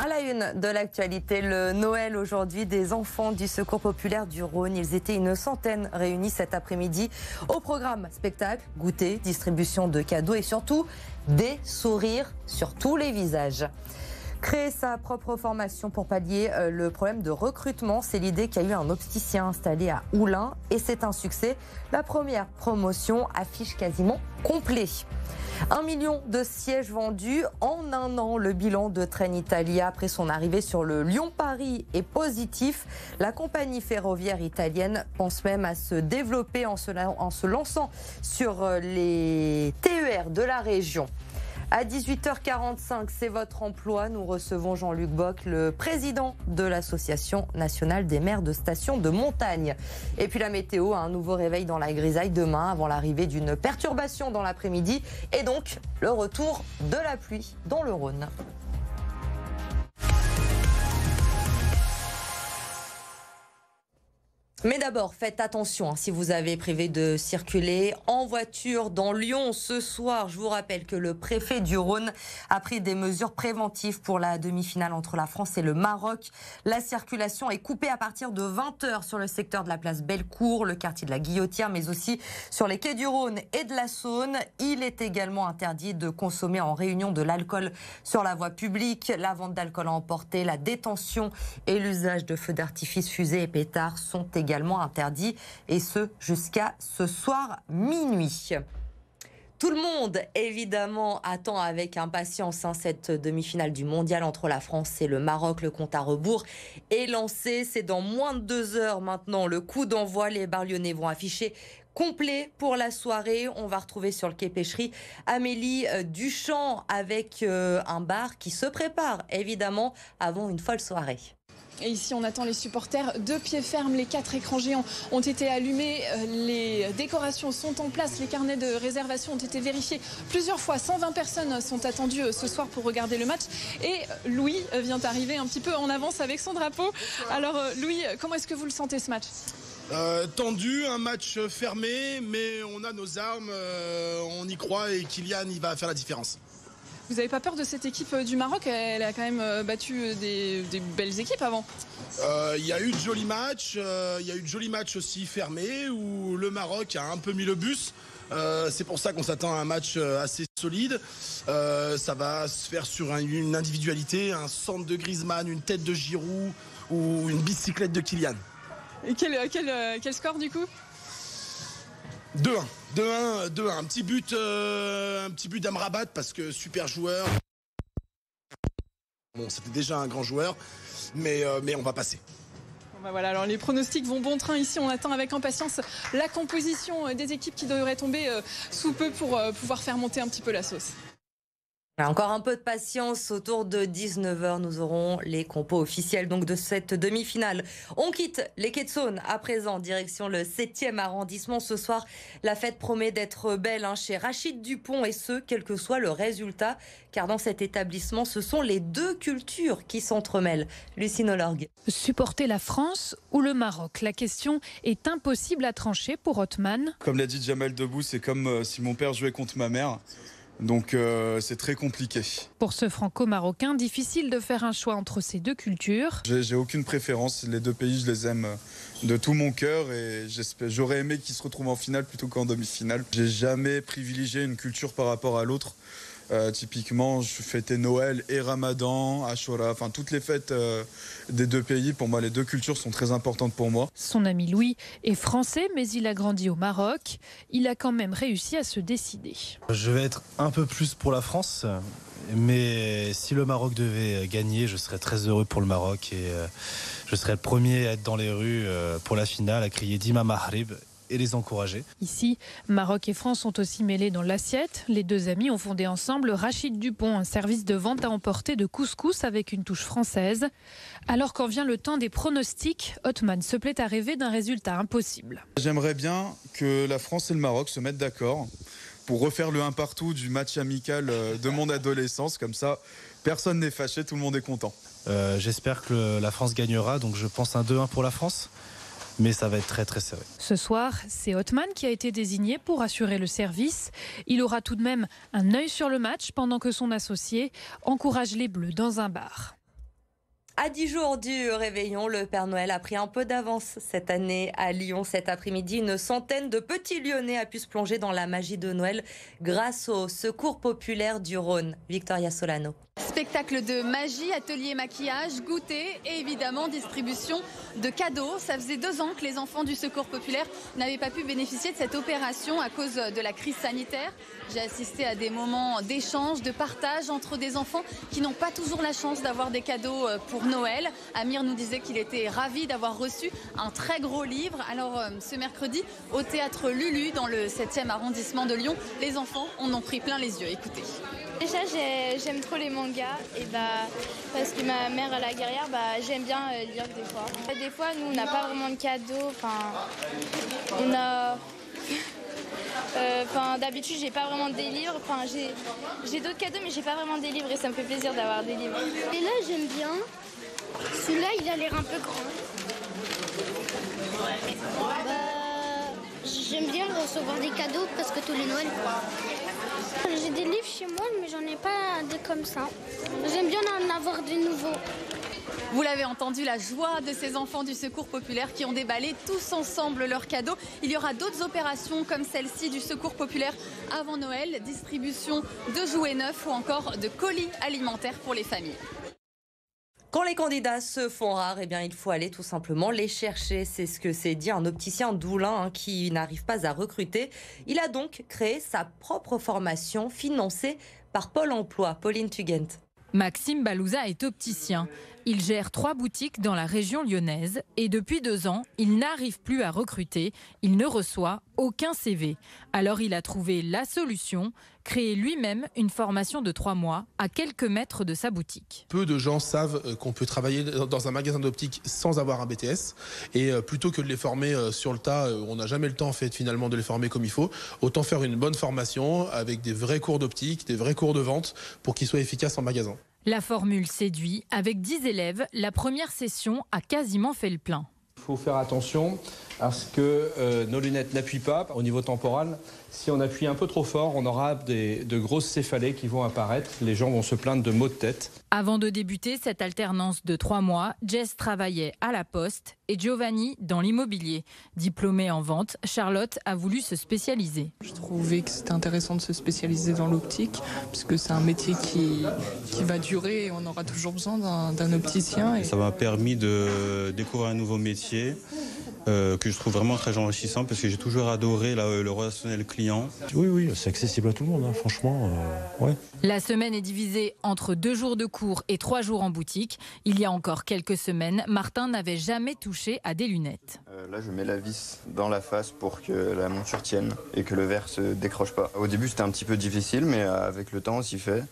À la une de l'actualité, le Noël aujourd'hui des enfants du Secours populaire du Rhône. Ils étaient une centaine réunis cet après-midi. Au programme, spectacle, goûter, distribution de cadeaux et surtout des sourires sur tous les visages. Créer sa propre formation pour pallier le problème de recrutement, c'est l'idée qu'a eu un opticien installé à Oulin et c'est un succès. La première promotion affiche quasiment complet. 1 million de sièges vendus en un an. Le bilan de Trenitalia après son arrivée sur le Lyon-Paris est positif. La compagnie ferroviaire italienne pense même à se développer en se lançant sur les TER de la région. À 18h45, c'est votre emploi. Nous recevons Jean-Luc Bock, le président de l'Association nationale des maires de stations de montagne. Et puis la météo, un nouveau réveil dans la grisaille demain avant l'arrivée d'une perturbation dans l'après-midi et donc le retour de la pluie dans le Rhône. Mais d'abord, faites attention si vous avez prévu de circuler en voiture dans Lyon ce soir. Je vous rappelle que le préfet du Rhône a pris des mesures préventives pour la demi-finale entre la France et le Maroc. La circulation est coupée à partir de 20h sur le secteur de la place Bellecour, le quartier de la Guillotière, mais aussi sur les quais du Rhône et de la Saône. Il est également interdit de consommer en réunion de l'alcool sur la voie publique. La vente d'alcool à emporter, la détention et l'usage de feux d'artifice, fusées et pétards sont également interdit et ce jusqu'à ce soir minuit. Tout le monde, évidemment, attend avec impatience cette demi-finale du mondial entre la France et le Maroc. Le compte à rebours est lancé. C'est dans moins de 2 heures maintenant le coup d'envoi. Les Bar-Lyonnais vont afficher complet pour la soirée. On va retrouver sur le quai Pêcherie Amélie Duchamp avec un bar qui se prépare, évidemment, avant une folle soirée. Et ici, on attend les supporters de pied ferme. Les 4 écrans géants ont été allumés. Les décorations sont en place. Les carnets de réservation ont été vérifiés plusieurs fois. 120 personnes sont attendues ce soir pour regarder le match. Et Louis vient d'arriver un petit peu en avance avec son drapeau. Alors, Louis, comment est-ce que vous le sentez ce match ? Tendu, un match fermé, mais on a nos armes, on y croit et Kylian, il va faire la différence. Vous n'avez pas peur de cette équipe du Maroc ? Elle a quand même battu des belles équipes avant. Il y a eu de jolis matchs, aussi fermés où le Maroc a un peu mis le bus. C'est pour ça qu'on s'attend à un match assez solide. Ça va se faire sur une individualité, un centre de Griezmann, une tête de Giroud ou une bicyclette de Kylian. Et quel score du coup ? 2-1, un petit but d'Amrabat parce que super joueur. Bon, c'était déjà un grand joueur, mais on va passer. Bon bah voilà, alors les pronostics vont bon train ici. On attend avec impatience la composition des équipes qui devraient tomber sous peu pour pouvoir faire monter un petit peu la sauce. Encore un peu de patience, autour de 19h, nous aurons les compos officiels donc de cette demi-finale. On quitte les quais de Saône à présent, direction le 7e arrondissement. Ce soir, la fête promet d'être belle chez Rachid Dupont et ce, quel que soit le résultat. Car dans cet établissement, ce sont les deux cultures qui s'entremêlent. Lucine Olorgue. Supporter la France ou le Maroc ? La question est impossible à trancher pour Othman. Comme l'a dit Jamel Debbouze, c'est comme si mon père jouait contre ma mère. Donc c'est très compliqué. Pour ce franco-marocain, difficile de faire un choix entre ces deux cultures. J'ai aucune préférence, les deux pays je les aime de tout mon cœur et j'aurais aimé qu'ils se retrouvent en finale plutôt qu'en demi-finale. J'ai jamais privilégié une culture par rapport à l'autre. Typiquement, je fêtais Noël et Ramadan, Ashura, enfin toutes les fêtes des deux pays. Pour moi, les deux cultures sont très importantes pour moi. Son ami Louis est français, mais il a grandi au Maroc. Il a quand même réussi à se décider. Je vais être un peu plus pour la France, mais si le Maroc devait gagner, je serais très heureux pour le Maroc et je serais le premier à être dans les rues pour la finale, à crier Dima Mahrib et les encourager. Ici, Maroc et France sont aussi mêlés dans l'assiette. Les deux amis ont fondé ensemble Rachid Dupont, un service de vente à emporter de couscous avec une touche française. Alors quand vient le temps des pronostics, Othman se plaît à rêver d'un résultat impossible. J'aimerais bien que la France et le Maroc se mettent d'accord pour refaire le 1 partout du match amical de mon adolescence. Comme ça, personne n'est fâché, tout le monde est content. J'espère que la France gagnera, donc je pense un 2-1 pour la France. Mais ça va être très très serré. Ce soir, c'est Othman qui a été désigné pour assurer le service. Il aura tout de même un œil sur le match pendant que son associé encourage les Bleus dans un bar. À 10 jours du réveillon, le Père Noël a pris un peu d'avance cette année à Lyon. Cet après-midi, une centaine de petits Lyonnais a pu se plonger dans la magie de Noël grâce au Secours populaire du Rhône. Victoria Solano. Spectacle de magie, atelier maquillage, goûter et évidemment distribution de cadeaux. Ça faisait 2 ans que les enfants du Secours populaire n'avaient pas pu bénéficier de cette opération à cause de la crise sanitaire. J'ai assisté à des moments d'échange, de partage entre des enfants qui n'ont pas toujours la chance d'avoir des cadeaux pour Noël. Amir nous disait qu'il était ravi d'avoir reçu un très gros livre. Alors ce mercredi, au théâtre Lulu, dans le 7e arrondissement de Lyon, les enfants en ont pris plein les yeux. Écoutez. Déjà, j'aime trop les mangas et parce que ma mère est la guerrière, j'aime bien lire des fois. Des fois, nous, on n'a pas vraiment de cadeaux. On a... d'habitude, j'ai pas vraiment des livres. J'ai d'autres cadeaux, mais j'ai pas vraiment des livres et ça me fait plaisir d'avoir des livres. Et là, j'aime bien. Celui-là, il a l'air un peu grand. J'aime bien recevoir des cadeaux parce que tous les Noëls. J'ai des livres chez moi, mais j'en ai pas des comme ça. J'aime bien en avoir de nouveaux. Vous l'avez entendu, la joie de ces enfants du Secours populaire qui ont déballé tous ensemble leurs cadeaux. Il y aura d'autres opérations comme celle-ci du Secours populaire avant Noël, distribution de jouets neufs ou encore de colis alimentaires pour les familles. Quand les candidats se font rares, il faut aller tout simplement les chercher. C'est ce que s'est dit un opticien d'Oulin qui n'arrive pas à recruter. Il a donc créé sa propre formation financée par Pôle emploi. Pauline Tugent. Maxime Balouza est opticien. Il gère 3 boutiques dans la région lyonnaise et depuis 2 ans, il n'arrive plus à recruter. Il ne reçoit aucun CV. Alors il a trouvé la solution, créer lui-même une formation de 3 mois à quelques mètres de sa boutique. Peu de gens savent qu'on peut travailler dans un magasin d'optique sans avoir un BTS. Et plutôt que de les former sur le tas, on n'a jamais le temps finalement de les former comme il faut. Autant faire une bonne formation avec des vrais cours d'optique, des vrais cours de vente pour qu'ils soient efficaces en magasin. La formule séduit. Avec 10 élèves, la première session a quasiment fait le plein. Il faut faire attention à ce que nos lunettes n'appuient pas au niveau temporal. Si on appuie un peu trop fort, on aura de grosses céphalées qui vont apparaître. Les gens vont se plaindre de maux de tête. Avant de débuter cette alternance de 3 mois, Jess travaillait à la Poste et Giovanni dans l'immobilier. Diplômée en vente, Charlotte a voulu se spécialiser. Je trouvais que c'était intéressant de se spécialiser dans l'optique, puisque c'est un métier qui va durer et on aura toujours besoin d'un opticien. Ça m'a permis de découvrir un nouveau métier que je trouve vraiment très enrichissant parce que j'ai toujours adoré le relationnel client. Oui, c'est accessible à tout le monde, franchement. Ouais. La semaine est divisée entre 2 jours de cours et 3 jours en boutique. Il y a encore quelques semaines, Martin n'avait jamais touché à des lunettes. Là, je mets la vis dans la face pour que la monture tienne et que le verre se décroche pas. Au début, c'était un petit peu difficile, mais avec le temps, on s'y fait.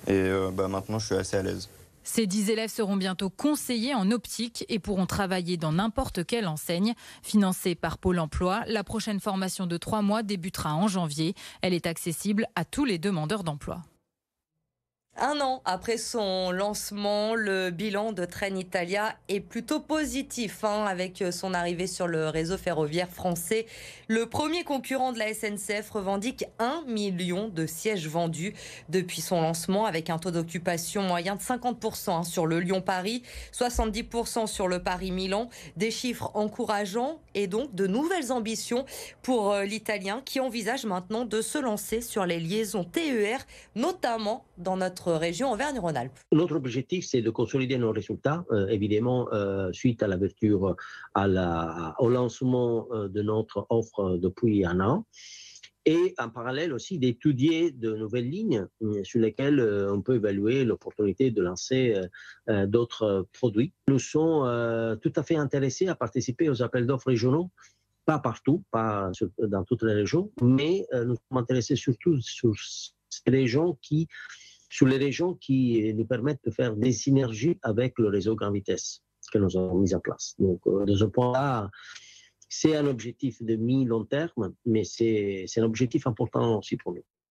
Et maintenant, je suis assez à l'aise. Ces 10 élèves seront bientôt conseillers en optique et pourront travailler dans n'importe quelle enseigne. Financée par Pôle emploi, la prochaine formation de 3 mois débutera en janvier. Elle est accessible à tous les demandeurs d'emploi. 1 an après son lancement, le bilan de Trenitalia est plutôt positif avec son arrivée sur le réseau ferroviaire français. Le premier concurrent de la SNCF revendique 1 million de sièges vendus depuis son lancement avec un taux d'occupation moyen de 50% sur le Lyon-Paris, 70% sur le Paris-Milan. Des chiffres encourageants et donc de nouvelles ambitions pour l'Italien qui envisage maintenant de se lancer sur les liaisons TER, notamment dans notre région Auvergne-Rhône-Alpes. Notre objectif, c'est de consolider nos résultats, évidemment, suite à l'ouverture, au lancement de notre offre depuis 1 an. Et en parallèle aussi d'étudier de nouvelles lignes sur lesquelles on peut évaluer l'opportunité de lancer d'autres produits. Nous sommes tout à fait intéressés à participer aux appels d'offres régionaux. Pas partout, pas dans toutes les régions, mais nous sommes intéressés surtout sur les régions qui nous permettent de faire des synergies avec le réseau grande vitesse que nous avons mis en place. Donc, de ce point-là, c'est un objectif de mi-long terme, mais c'est un objectif important aussi pour nous.